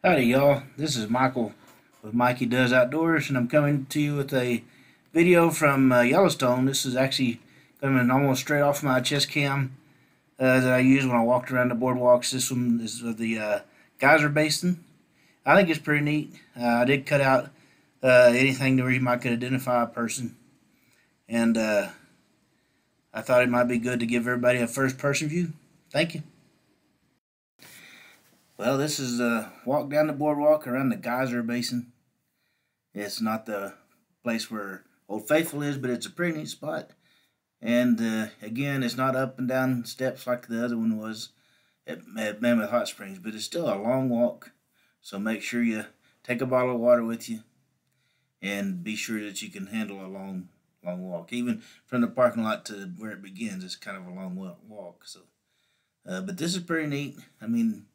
Howdy, y'all. This is Michael with Mikey Does Outdoors, and I'm coming to you with a video from Yellowstone. This is actually coming almost straight off my chest cam that I used when I walked around the boardwalks. This one is of the Geyser Basin. I think it's pretty neat. I did cut out anything where you might could identify a person, and I thought it might be good to give everybody a first-person view. Thank you. Well, this is a walk down the boardwalk around the Geyser Basin. It's not the place where Old Faithful is, but it's a pretty neat spot. And again, it's not up and down steps like the other one was at Mammoth Hot Springs, but it's still a long walk. So make sure you take a bottle of water with you and be sure that you can handle a long walk. Even from the parking lot to where it begins, it's kind of a long walk. So, but this is pretty neat. I mean,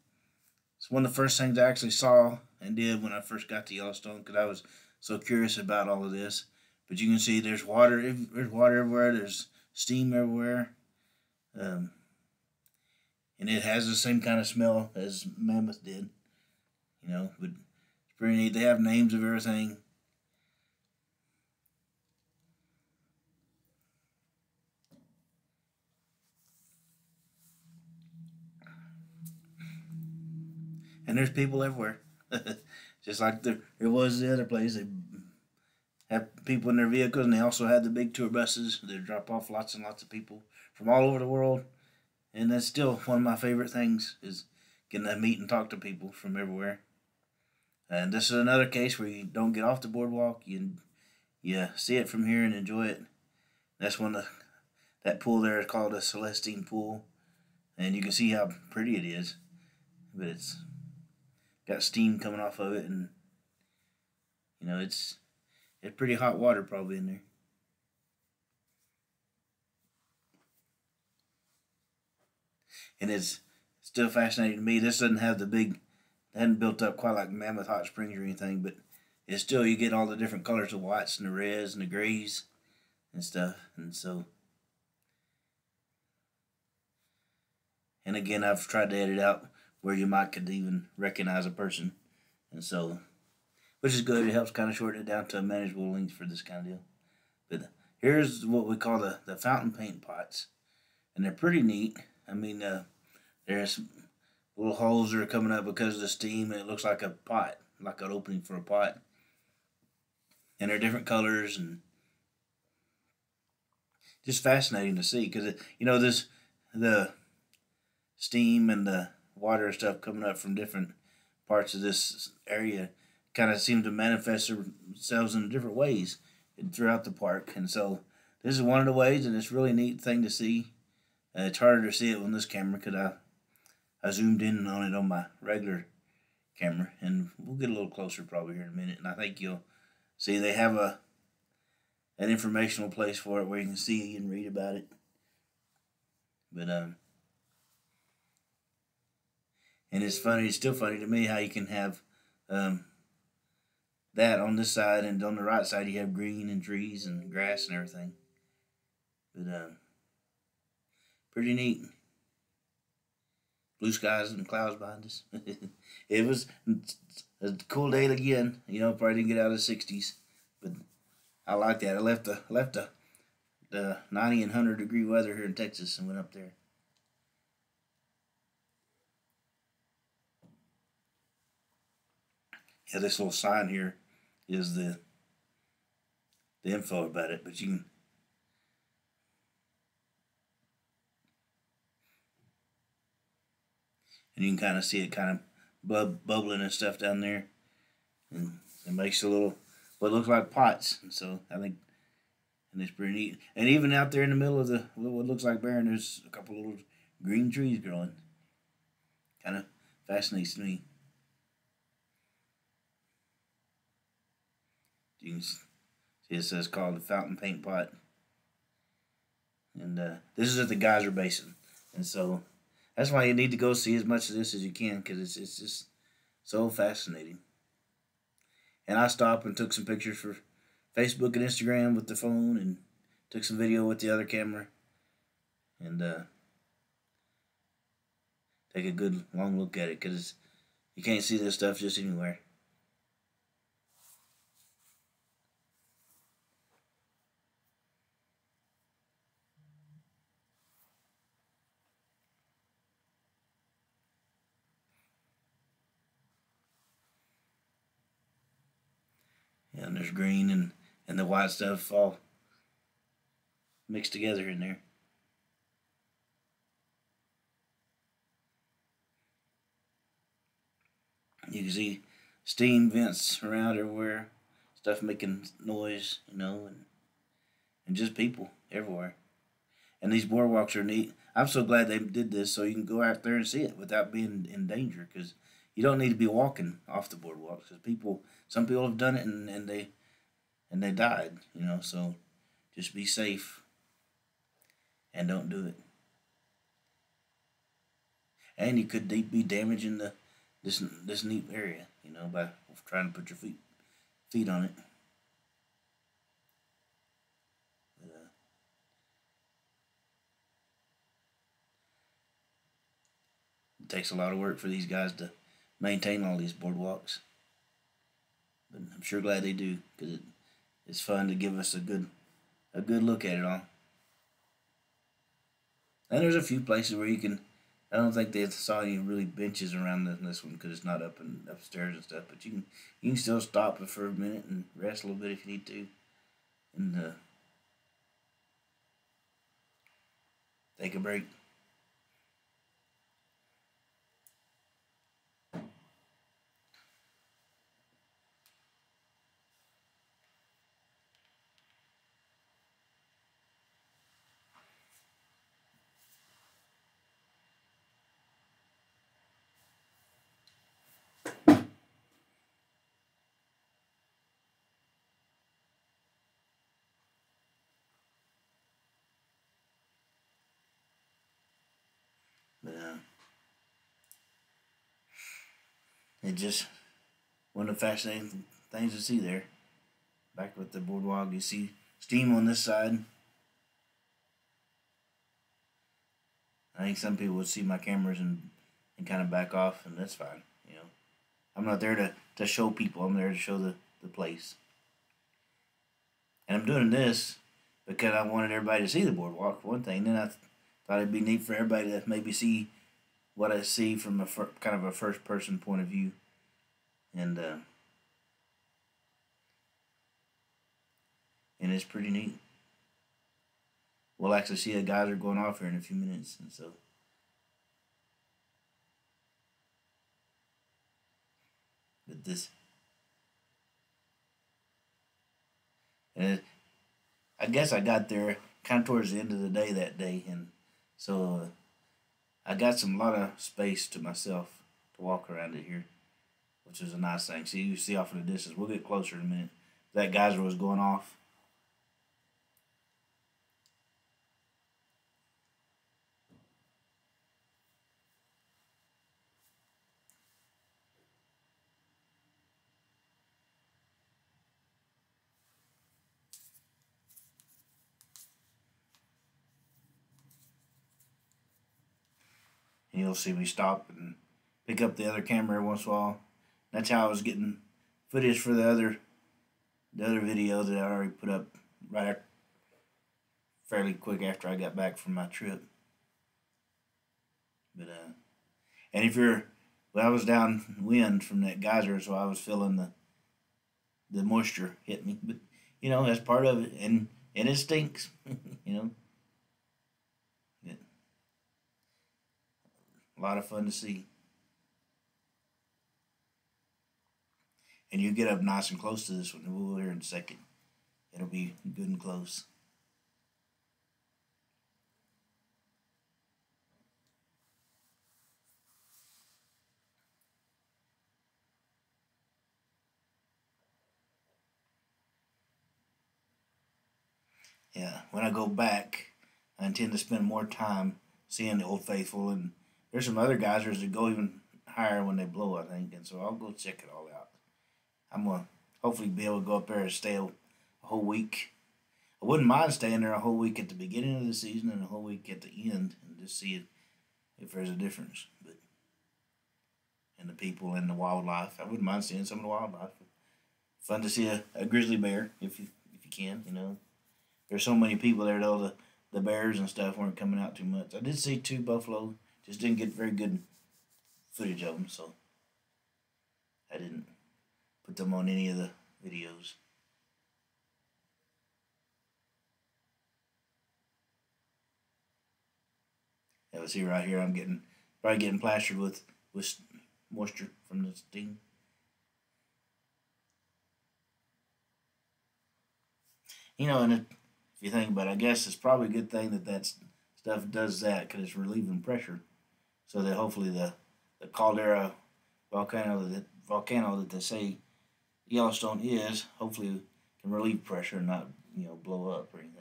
it's one of the first things I actually saw and did when I first got to Yellowstone because I was so curious about all of this. But you can see there's water. There's water everywhere. There's steam everywhere, um, and it has the same kind of smell as Mammoth did. But it's pretty neat. They have names of everything. And there's people everywhere, just like there was the other place. They have people in their vehicles, and they also have the big tour buses that drop off lots and lots of people from all over the world. And that's still one of my favorite things is getting to meet and talk to people from everywhere. And this is another case where you don't get off the boardwalk. You see it from here and enjoy it. That's one of that pool there is called a Celestine pool, and you can see how pretty it is. But it's got steam coming off of it, and it's pretty hot water probably in there. And it's still fascinating to me. This doesn't have the big, it hadn't built up quite like Mammoth Hot Springs or anything, but it's still you get all the different colors of whites and the reds and the grays and stuff. And so, and again, I've tried to edit out where you might could even recognize a person, and so, which is good. It helps kind of shorten it down to a manageable length for this kind of deal. But here's what we call the fountain paint pots, and they're pretty neat. I mean, there's little holes that are coming up because of the steam, and it looks like a pot, like an opening for a pot. And they're different colors, and just fascinating to see because this the steam and the water and stuff coming up from different parts of this area kind of seem to manifest themselves in different ways throughout the park. And so this is one of the ways, and it's a really neat thing to see. It's harder to see it on this camera because I zoomed in on it on my regular camera, and we'll get a little closer probably here in a minute. And I think you'll see they have an informational place for it where you can see and read about it. But and it's funny. It's still funny to me how you can have um that on this side, and on the right side you have green and trees and grass and everything. But pretty neat. Blue skies and clouds behind us. It was a cool day again. Probably didn't get out of the 60s, but I like that. I left the 90 and 100-degree weather here in Texas and went up there. Yeah, this little sign here is the info about it, but you can kind of see it kind of bubbling and stuff down there, and it makes a little what looks like pots. And so I think, and it's pretty neat. And even out there in the middle of the what looks like barren, there's a couple little green trees growing. Kind of fascinates me. You can see it says called the fountain paint pot, and this is at the Geyser Basin, and so that's why you need to go see as much of this as you can because it's just so fascinating. And I stopped and took some pictures for Facebook and Instagram with the phone, and took some video with the other camera, and take a good long look at it because You can't see this stuff just anywhere. Yeah, and there's green and the white stuff all mixed together in there. You can see steam vents around everywhere, stuff making noise, and just people everywhere. And these boardwalks are neat. I'm so glad they did this so you can go out there and see it without being in danger, because you don't need to be walking off the boardwalks, because some people have done it and they died, so just be safe and don't do it. And you could be damaging this neat area, by trying to put your feet on it. But, it takes a lot of work for these guys to maintain all these boardwalks, but I'm sure glad they do, because it's fun to give us a good look at it all. And there's a few places where you can. I don't think they saw any really benches around this one, because it's not up and upstairs and stuff. But you can still stop for a minute and rest a little bit if you need to, and take a break. But it just one of the fascinating things to see there. Back with the boardwalk, you see steam on this side. I think some people would see my cameras and kind of back off, and that's fine. I'm not there to show people. I'm there to show the place. And I'm doing this because I wanted everybody to see the boardwalk, for one thing. Then I thought it'd be neat for everybody to maybe see what I see from kind of a first person point of view. And it's pretty neat. We'll actually see a geyser going off here in a few minutes, and so. But this, and I guess I got there kind of towards the end of the day that day, and so I got a lot of space to myself to walk around it here, which is a nice thing. See, you see off in the distance. We'll get closer in a minute. That geyser was going off. And you'll see me stop and pick up the other camera every once in a while. That's how I was getting footage for the other video that I already put up fairly quick after I got back from my trip. But and I was downwind from that geyser, so I was feeling the moisture hit me. But that's part of it, and it stinks. Yeah. A lot of fun to see. And you get up nice and close to this one. We'll hear in a second. It'll be good and close. Yeah, when I go back, I intend to spend more time seeing the Old Faithful, and there's some other geysers that go even higher when they blow, I think, and so I'll go check it all out. I'm gonna hopefully be able to go up there and stay a whole week. I wouldn't mind staying there a whole week at the beginning of the season and a whole week at the end, and just see if there's a difference. But and the people and the wildlife. I wouldn't mind seeing some of the wildlife. Fun to see a grizzly bear if you can. You know, there's so many people there though. The bears and stuff weren't coming out too much. I did see two buffalo, just didn't get very good footage of them, so I didn't put them on any of the videos. Yeah, see right here, I'm probably getting plastered with moisture from the steam. You know, and if you think about it, I guess it's probably a good thing that stuff does that because it's relieving pressure, so that hopefully the caldera volcano that they say Yellowstone is hopefully can relieve pressure and not blow up or anything.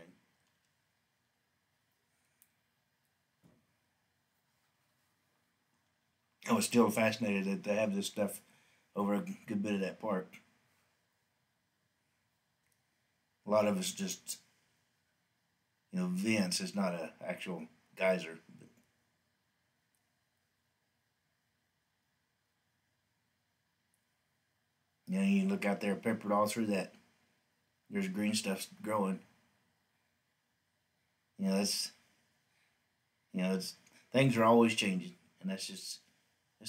I was still fascinated that they have this stuff over a good bit of that park. A lot of it's just vents. It's not an actual geyser. But, you look out there, peppered all through that. There's green stuff growing. It's it's things are always changing, and that's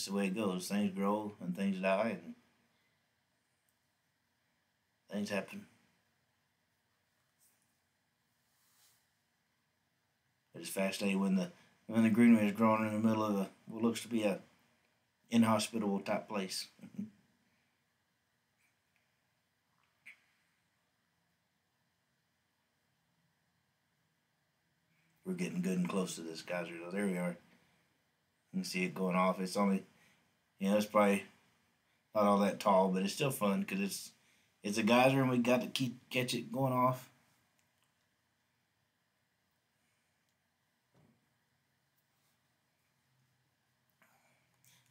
the way it goes. Things grow and things die, and things happen. It's fascinating when the greenery is growing in the middle of what looks to be a inhospitable type place. We're getting good and close to this geyser though. There we are. You can see it going off. It's only, it's probably not all that tall, but it's still fun because it's a geyser and we got to catch it going off.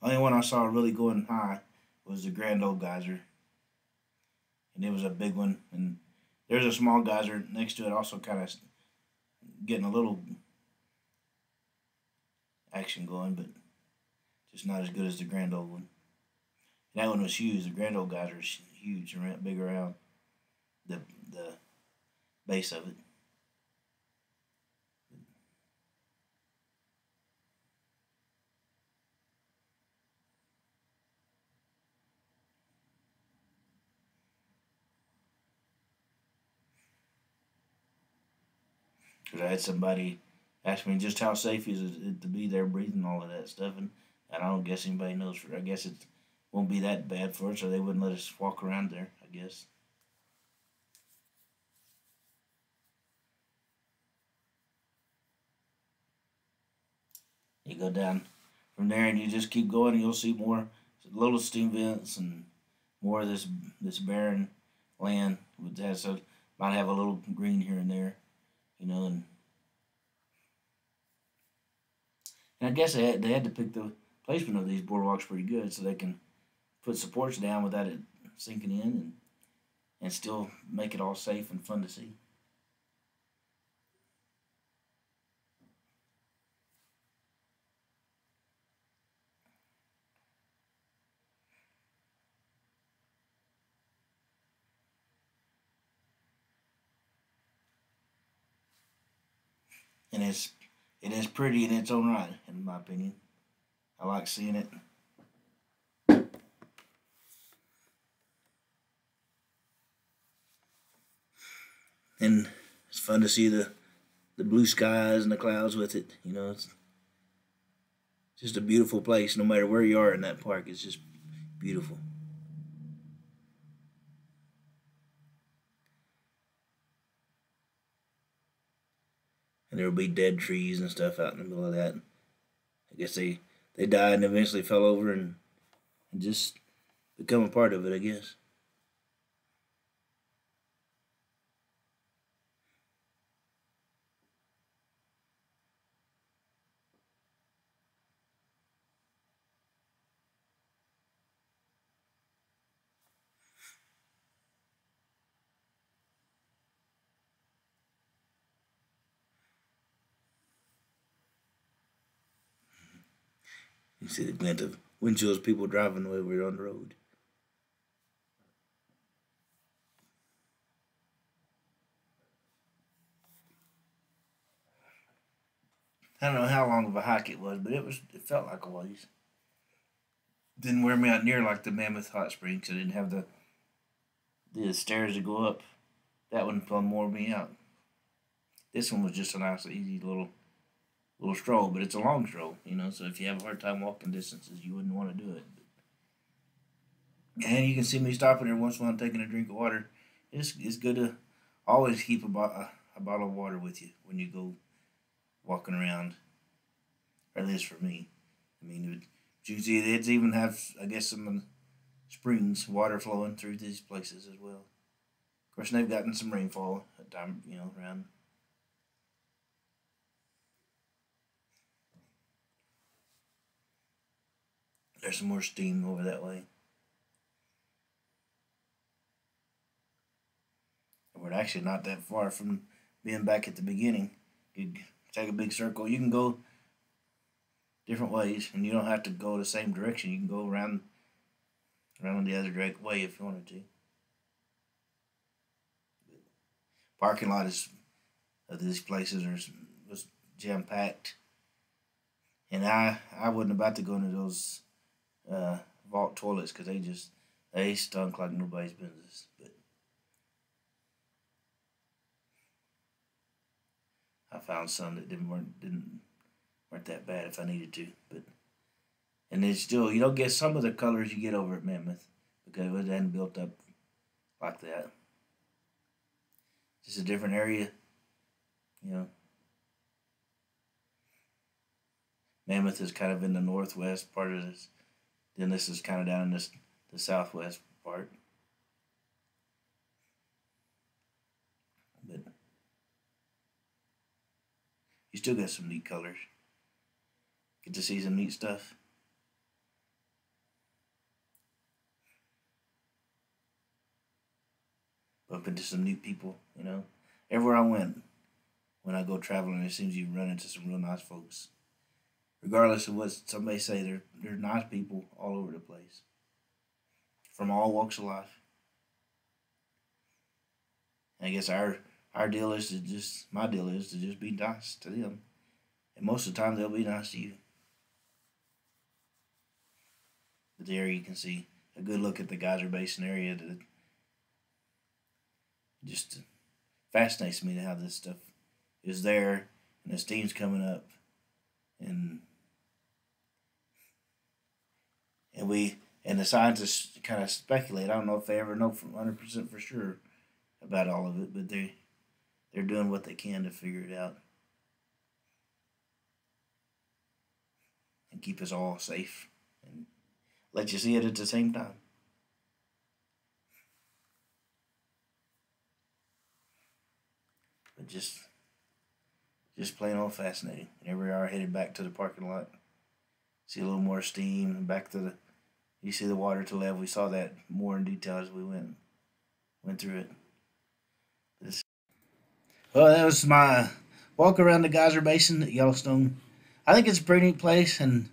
Only one I saw really going high was the Grand Old Geyser, and it was a big one. And there's a small geyser next to it, also kind of getting a little action going, but just not as good as the Grand Old one. And that one was huge. The Grand Old Geyser is huge and big around the base of it. Because I had somebody ask me just how safe is it to be there breathing all of that stuff, and I don't guess anybody knows. I guess it won't be that bad for us, or they wouldn't let us walk around there, I guess. You go down from there and you just keep going, and you'll see more little steam vents and more of this barren land with that. So might have a little green here and there, and I guess they had to pick the placement of these boardwalks pretty good so they can put supports down without it sinking in and still make it all safe and fun to see. And it is pretty in its own right, in my opinion. I like seeing it. And it's fun to see the blue skies and the clouds with it. It's just a beautiful place. No matter where you are in that park, it's just beautiful. And there will be dead trees and stuff out in the middle of that. I guess they died and eventually fell over and just become a part of it, I guess. You see the glint of windshields, people driving the way we're on the road. I don't know how long of a hike it was, but it felt like a ways. Didn't wear me out near like the Mammoth Hot Springs. I didn't have the stairs to go up. That one wore me out. This one was just a nice, easy little stroll, but it's a long stroll, you know. So if you have a hard time walking distances, you wouldn't want to do it. And you can see me stopping there once while I'm taking a drink of water. It's good to always keep a bottle of water with you when you go walking around. Or at least for me. I mean, you can see it's even have, I guess, some springs, water flowing through these places as well. Of course, they've gotten some rainfall at time, you know, around. There's some more steam over that way. We're actually not that far from being back at the beginning. You take a big circle. You can go different ways, and you don't have to go the same direction. You can go around the other direct way if you wanted to. Parking lot of these places was jam packed, and I wasn't about to go into those vault toilets because they stunk like nobody's business. But I found some that weren't that bad if I needed to. But and then still, you don't get some of the colors you get over at Mammoth because it hadn't built up like that. Just a different area, you know. Mammoth is kind of in the northwest part of this. Then this is kind of down in the southwest part. But you still got some neat colors. Get to see some neat stuff. Bump into some new people, you know. Everywhere I went, when I go traveling, it seems you run into some real nice folks. Regardless of what somebody say, they're nice people all over the place. From all walks of life. And I guess my deal is to just be nice to them. And most of the time they'll be nice to you. But there you can see a good look at the Geyser Basin area that just fascinates me to how this stuff is there and the steam's coming up and the scientists kind of speculate. I don't know if they ever know 100% for sure about all of it, but they're doing what they can to figure it out and keep us all safe and let you see it at the same time. But just plain old fascinating. And here we are headed back to the parking lot. See a little more steam and back to you see the water to the left. We saw that more in detail as we went through it. Well, that was my walk around the Geyser Basin at Yellowstone. I think it's a pretty neat place, and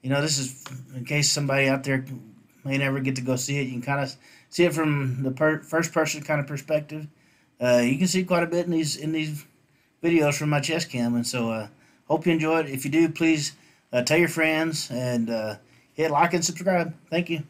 you know, this is in case somebody out there may never get to go see it. You can kind of see it from the first person kind of perspective. You can see quite a bit in these videos from my chest cam, and so hope you enjoy it. If you do, please tell your friends and hit like and subscribe. Thank you.